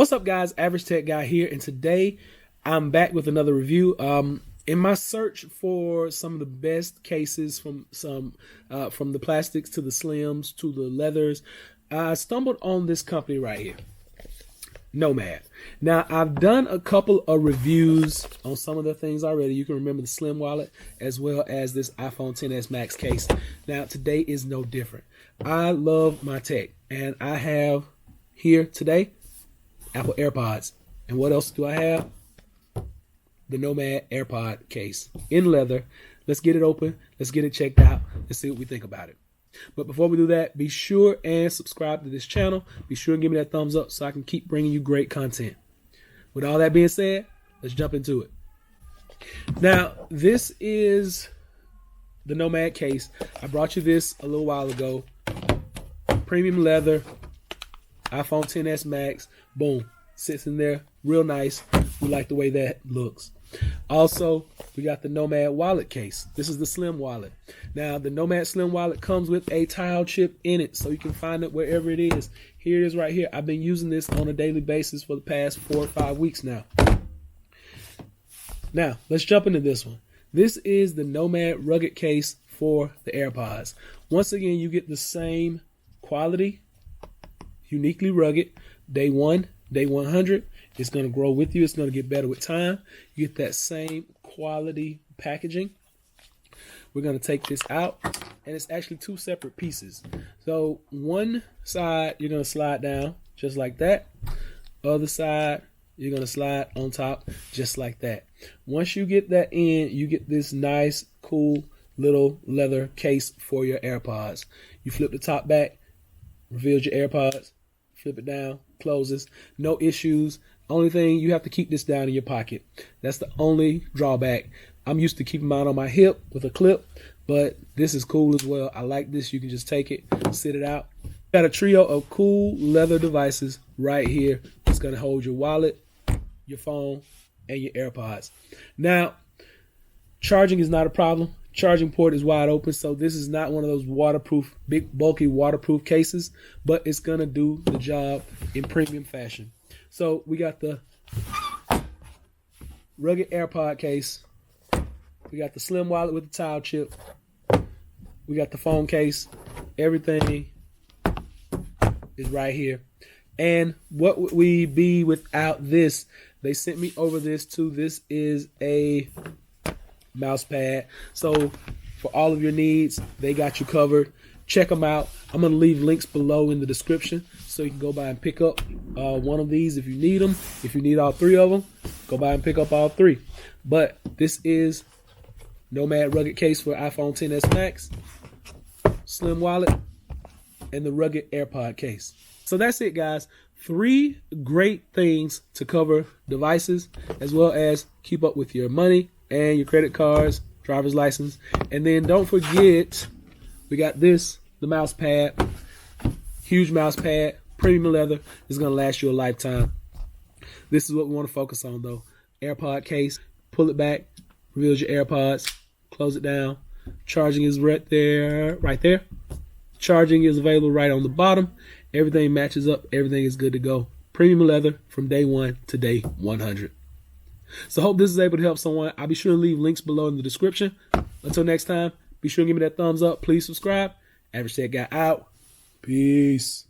What's up, guys? Average Tech Guy here, and today I'm back with another review. In my search for some of the best cases from the plastics to the slims to the leathers, I stumbled on this company right here, Nomad. Now, I've done a couple of reviews on some of the things already. You can remember the Slim wallet as well as this iPhone XS Max case. Now, today is no different. I love my tech, and I have here today Apple AirPods. And what else do I have? The Nomad AirPod case in leather. Let's get it open. Let's get it checked out. Let's see what we think about it. But before we do that, be sure and subscribe to this channel. Be sure and give me that thumbs up so I can keep bringing you great content. With all that being said, let's jump into it. Now, this is the Nomad case. I brought you this a little while ago. Premium leather, iPhone XS Max. Boom. Sits in there real nice. We like the way that looks. Also, we got the Nomad wallet case. This is the Slim wallet. Now, the Nomad Slim wallet comes with a tile chip in it, so you can find it wherever it is. Here it is right here. I've been using this on a daily basis for the past 4 or 5 weeks now. Now, let's jump into this one. This is the Nomad rugged case for the AirPods. Once again, you get the same quality, uniquely rugged. Day 1, day 100. It's going to grow with you. It's going to get better with time. You get that same quality packaging. We're going to take this out, and it's actually 2 separate pieces. So one side, you're going to slide down just like that. Other side, you're going to slide on top just like that. Once you get that in, you get this nice, cool little leather case for your AirPods. You flip the top back, reveals your AirPods, flip it down, closes, no issues. Only thing, you have to keep this down in your pocket. That's the only drawback. I'm used to keeping mine on my hip with a clip, but this is cool as well. I like this. You can just take it, sit it out. Got a trio of cool leather devices right here. It's going to hold your wallet, your phone, and your AirPods. Now, charging is not a problem. Charging port is wide open, so this is not one of those waterproof, big, bulky waterproof cases, but it's going to do the job in premium fashion. So we got the rugged AirPod case. We got the Slim wallet with the tile chip. We got the phone case. Everything is right here. And what would we be without this? They sent me over this too. This is a mouse pad. So for all of your needs, they got you covered. Check them out. I'm going to leave links below in the description so you can go by and pick up one of these if you need them. If you need all 3 of them, go by and pick up all 3. But this is Nomad rugged case for iPhone XS Max, Slim wallet, and the rugged AirPod case. So that's it, guys. 3 great things to cover devices as well as keep up with your money and your credit cards, driver's license. And then don't forget, we got this, the mouse pad, huge mouse pad, premium leather. It's going to last you a lifetime. This is what we want to focus on, though. AirPod case, pull it back, reveals your AirPods, close it down. Charging is right there. Charging is available right on the bottom. Everything matches up. Everything is good to go. Premium leather from day 1 to day 100. So hope this is able to help someone. I'll be sure to leave links below in the description. Until next time, be sure to give me that thumbs up. Please subscribe. Average Tech Guy out. Peace.